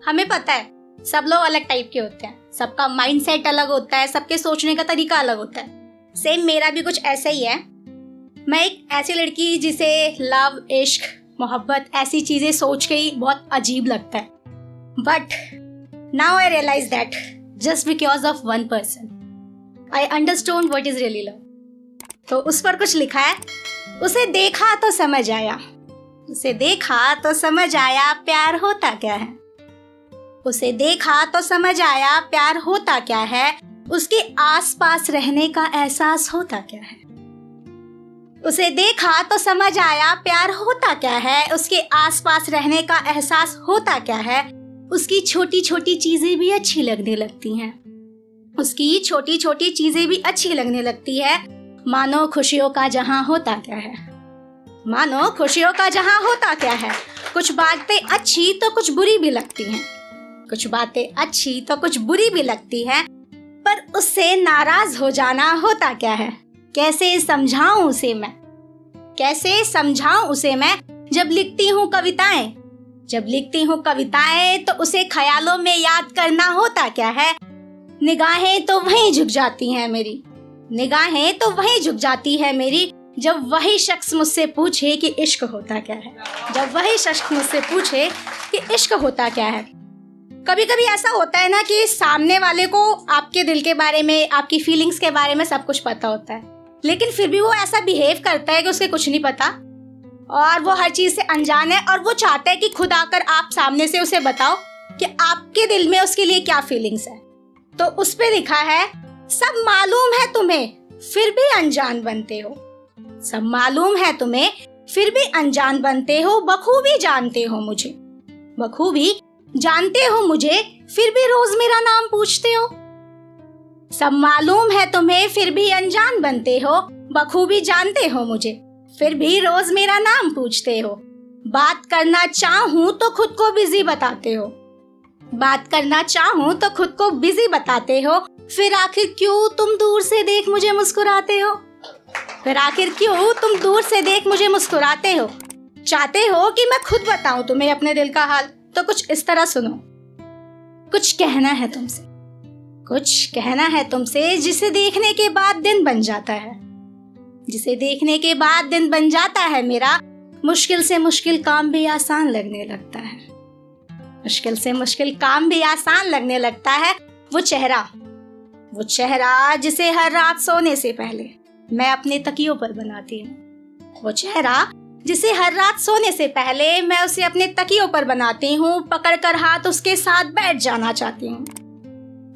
हमें पता है सब लोग अलग टाइप के होते हैं, सबका माइंडसेट अलग होता है, सबके सोचने का तरीका अलग होता है। सेम मेरा भी कुछ ऐसा ही है। मैं एक ऐसी लड़की जिसे लव, इश्क, मोहब्बत ऐसी चीजें सोच के ही बहुत अजीब लगता है। But now I realize that just because of one person I understand what is really love. तो उस पर कुछ लिखा है, उसे देखा तो समझ आया, उसे देखा तो समझ आया प्यार होता क्या है। उसे देखा तो समझ आया प्यार होता क्या है, उसके आसपास रहने का एहसास होता क्या है। उसे देखा तो समझ आया प्यार होता क्या है, उसके आसपास रहने का एहसास होता क्या है। उसकी छोटी छोटी चीजें भी अच्छी लगने लगती हैं, उसकी छोटी छोटी चीजें भी अच्छी लगने लगती है। मानो खुशियों का जहां होता क्या है, मानो खुशियों का जहां होता क्या है। कुछ बातें अच्छी तो कुछ बुरी भी लगती हैं, कुछ बातें अच्छी तो कुछ बुरी भी लगती है, पर उससे नाराज हो जाना होता क्या है। कैसे समझाऊं उसे मैं, कैसे समझाऊं उसे मैं। जब लिखती हूँ कविताएं, जब लिखती हूँ कविताएं तो उसे ख्यालों में याद करना होता क्या है। निगाहें तो वहीं झुक जाती हैं मेरी, निगाहें तो वहीं झुक जाती है मेरी, जब वही शख्स मुझसे पूछे कि इश्क होता क्या है, जब वही शख्स मुझसे पूछे कि इश्क होता क्या है। कभी कभी ऐसा होता है ना कि सामने वाले को आपके दिल के बारे में, आपकी फीलिंग्स के बारे में सब कुछ पता होता है, लेकिन फिर भी वो ऐसा बिहेव करता है कि उसे कुछ नहीं पता और वो हर चीज से अनजान है, और वो चाहता है कि खुद आकर आप सामने से उसे बताओ कि आपके दिल में उसके लिए क्या फीलिंग्स है। तो उस पे लिखा है, सब मालूम है तुम्हें फिर भी अनजान बनते हो, सब मालूम है तुम्हें फिर भी अनजान बनते हो। बखूबी जानते हो मुझे, बखूबी जानते हो मुझे, फिर भी रोज मेरा नाम पूछते हो। सब मालूम है तुम्हें फिर भी अनजान बनते हो, बखूबी जानते हो मुझे, फिर भी रोज मेरा नाम पूछते हो। बात करना चाहूं तो खुद को बिजी बताते हो, बात करना चाहूं तो खुद को बिजी बताते हो। फिर आखिर क्यों तुम दूर से देख मुझे मुस्कुराते हो, फिर आखिर क्यों तुम दूर से देख मुझे मुस्कुराते हो। चाहते हो कि मैं खुद बताऊं तुम्हें अपने दिल का हाल, तो कुछ इस तरह सुनो। कुछ कहना है तुमसे, कुछ कहना है तुमसे, जिसे देखने के बाद दिन बन जाता है, जिसे देखने के बाद दिन बन जाता है मेरा। मुश्किल से मुश्किल काम भी आसान लगने लगता है, मुश्किल से मुश्किल काम भी आसान लगने लगता है। वो चेहरा, वो चेहरा जिसे हर रात सोने से पहले मैं अपने तकियों पर बनाती हूँ, वो चेहरा जिसे हर रात सोने से पहले मैं उसे अपने तकियों पर बनाती हूँ। पकड़कर हाथ उसके साथ बैठ जाना चाहती हूँ,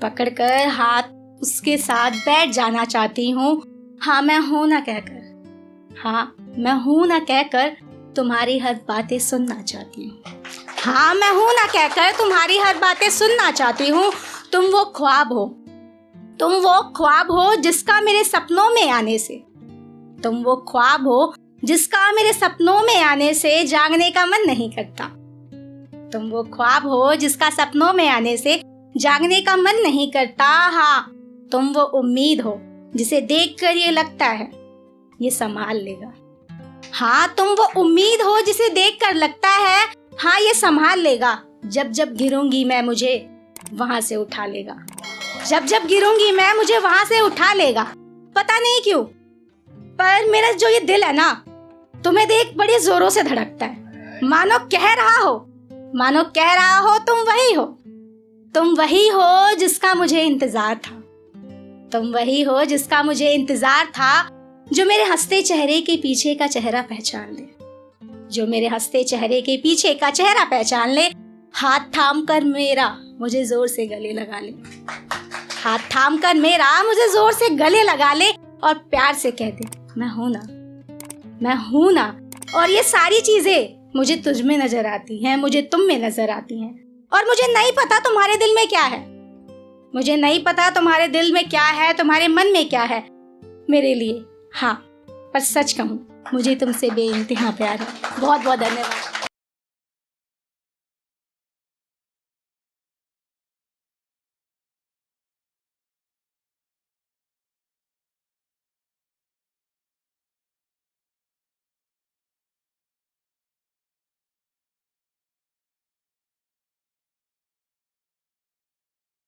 पकड़कर हाथ उसके साथ बैठ जाना चाहती हूँ। हाँ मैं हूँ ना कहकर, हाँ मैं हूँ ना कहकर तुम्हारी हर बातें सुनना चाहती हूँ, हाँ मैं हूँ ना कहकर तुम्हारी हर बातें सुनना चाहती हूँ। तुम वो ख्वाब हो, तुम वो ख्वाब हो जिसका मेरे सपनों में आने से, तुम वो ख्वाब हो जिसका मेरे सपनों में आने से जागने का मन नहीं करता। तुम वो ख्वाब हो जिसका सपनों में आने से जागने का मन नहीं करता। हाँ तुम वो उम्मीद हो जिसे देखकर ये लगता है ये संभाल लेगा, हाँ तुम वो उम्मीद हो जिसे देखकर लगता है हाँ ये संभाल लेगा। जब जब गिरूंगी मैं मुझे वहां से उठा लेगा, जब जब गिरूंगी मैं मुझे वहां से उठा लेगा। पता नहीं क्यों पर मेरा जो ये दिल है ना, तुम्हें देख बड़ी जोरों से धड़कता है। मानो कह रहा हो, मानो कह रहा हो तुम वही हो, तुम वही हो जिसका मुझे इंतजार था, तुम वही हो जिसका मुझे इंतजार था। जो मेरे हंसते चेहरे के पीछे का चेहरा पहचान ले, जो मेरे हंसते चेहरे के पीछे का चेहरा पहचान ले। हाथ थाम कर मेरा मुझे जोर से गले लगा ले, हाथ थाम कर मेरा मुझे जोर से गले लगा ले और प्यार से कह दे मैं हूं ना, मैं हूं ना। और ये सारी चीजें मुझे तुझ में नजर आती हैं, मुझे तुम में नजर आती हैं। और मुझे नहीं पता तुम्हारे दिल में क्या है, मुझे नहीं पता तुम्हारे दिल में क्या है, तुम्हारे मन में क्या है मेरे लिए। हाँ पर सच कहूँ मुझे तुमसे बेइंतहा प्यार है। बहुत बहुत धन्यवाद।